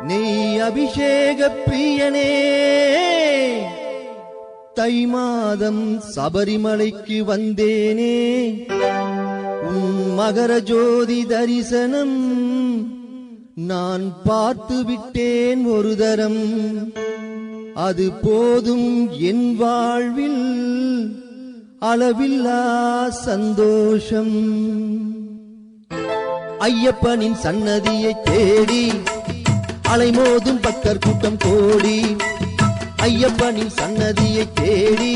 நெய் அபிஷேக பிரியனே, தை மாதம் சபரிமலைக்கு வந்தேனே, உன் மகர ஜோதி தரிசனம் நான் பார்த்து விட்டேன் ஒரு தரம். அது போதும் என் வாழ்வில் அளவில்லா சந்தோஷம். ஐயப்பனின் சன்னதியை தேடி அலைமோதும் பக்தர் கூட்டம் கோடி. ஐயப்பனின் சன்னதியை தேடி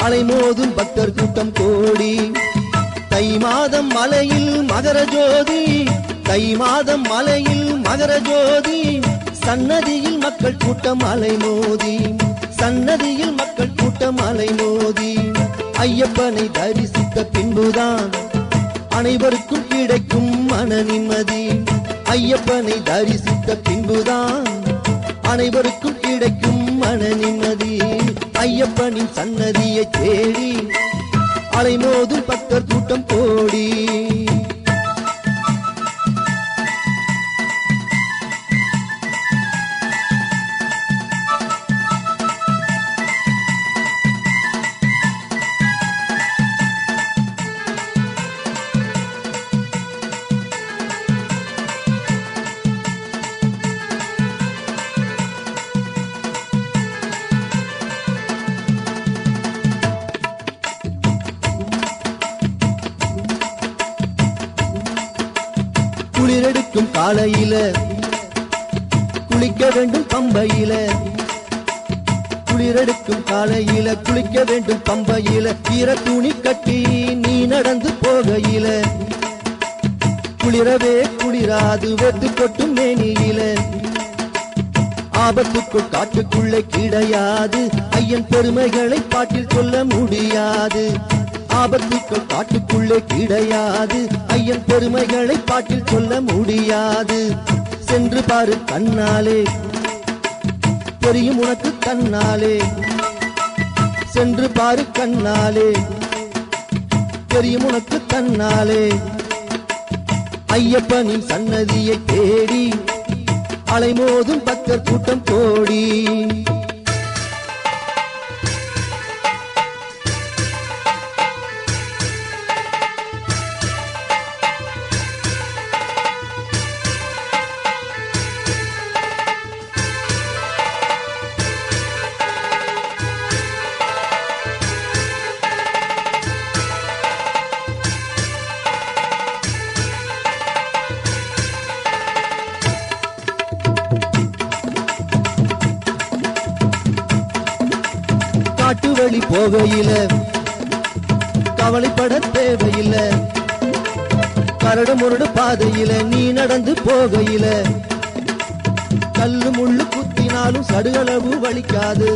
அலைமோதும் பக்தர் கூட்டம் கோடி. தை மாதம் மலையில் மகர ஜோதி, தை மாதம் மலையில் மகர ஜோதி, சன்னதியில் மக்கள் கூட்டம் அலைமோதி, சன்னதியில் மக்கள் கூட்டம் அலைமோதி. ஐயப்பனை தரிசித்த பின்புதான் அனைவருக்கும் கிடைக்கும் மன நிம்மதி. ஐயப்பனை தரிசித்த பின்புதான் அனைவருக்கும் கிடைக்கும் மன நிம்மதி. ஐயப்பனின் சன்னதியை தேடி அலைமோதும் பக்தர் கூட்டம் கோடி. குளிரெடுக்கும் காலையில குளிக்க வேண்டும் பம்பையில, குளிரெடுக்கும் காலையில குளிக்க வேண்டும் பம்பையில, ஈர துணி கட்டி நீ நடந்து போகையில குளிரவே குளிராது வெட்டு கொட்டும் மேனியில. ஆபத்துக்குள் காட்டுக்குள்ளே கிடையாது, ஐயன் பெருமைகளை பாட்டில் சொல்ல முடியாது. ஆபத்துக்கள் காட்டுக்குள்ளே கிடையாது, ஐயன் பெருமைகளை பாட்டில் சொல்ல முடியாது. சென்று பாரு கண்ணாலே தெரியும் உனக்கு தன்னாலே, சென்று பாரு கண்ணாலே தெரியும் உனக்கு தன்னாலே. ஐயப்பனின் சன்னதியை தேடி அலைமோதும் பக்தர் கூட்டம் கோடி. காட்டு வழி போகையில கவலைப்பட தேவையில்லை, கரடு முரடு பாதையில நீ நடந்து போகையில கல்லு முள்ளு குத்தினாலும் சடுகளவு வலிக்காது.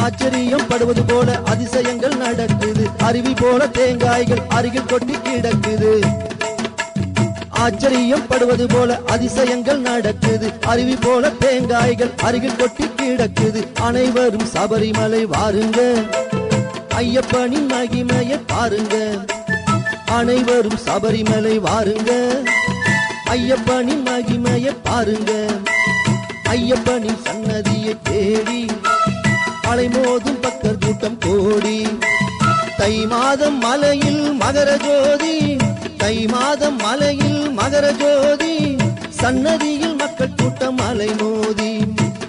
ஆச்சரியம் படுவது போல அதிசயங்கள் நடக்குது, அருவி போல தேங்காய்கள் அருகில் கொட்டி கிடக்குது. ஆச்சரியம் படுவது போல அதிசயங்கள் நடக்குது, அருவி போல தேங்காய்கள் அருகில் கொட்டி கிடக்குது. அனைவரும் சபரிமலை வாருங்க, ஐயப்பனின் மகிமையை பாருங்க. அனைவரும் சபரிமலை வாருங்க, ஐயப்பனின் மகிமையை பாருங்க. ஐயப்பனின் சன்னதியை தேடி அலைமோதும் பக்தர் கூட்டம் கோடி. தை மாதம் மலையில் மகர ஜோதி, தை மாதம் மலையில் மகர ஜோதி, சன்னதியில் மக்கள் கூட்டம் அலைமோதி,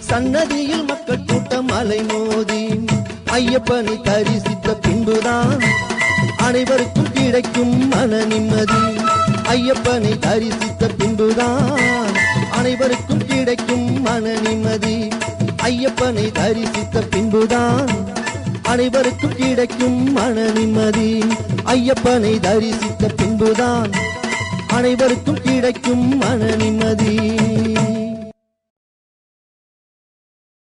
சன்னதியில் மக்கள் கூட்டம் அலைமோதி. ஐயப்பனை தரிசித்த பின்புதான் அனைவருக்கும் கிடைக்கும் மன நிம்மதி. ஐயப்பனை தரிசித்த பின்புதான் அனைவருக்கும் கிடைக்கும் மன நிம்மதி. ஐயப்பனை தரிசித்த பின்புதான் அனைவருக்கும் கிடைக்கும் மன நிம்மதி. ஐயப்பனை தரிசித்த பின்புதான் அனைவருக்கும் கிடைக்கும் மன நிம்மதி.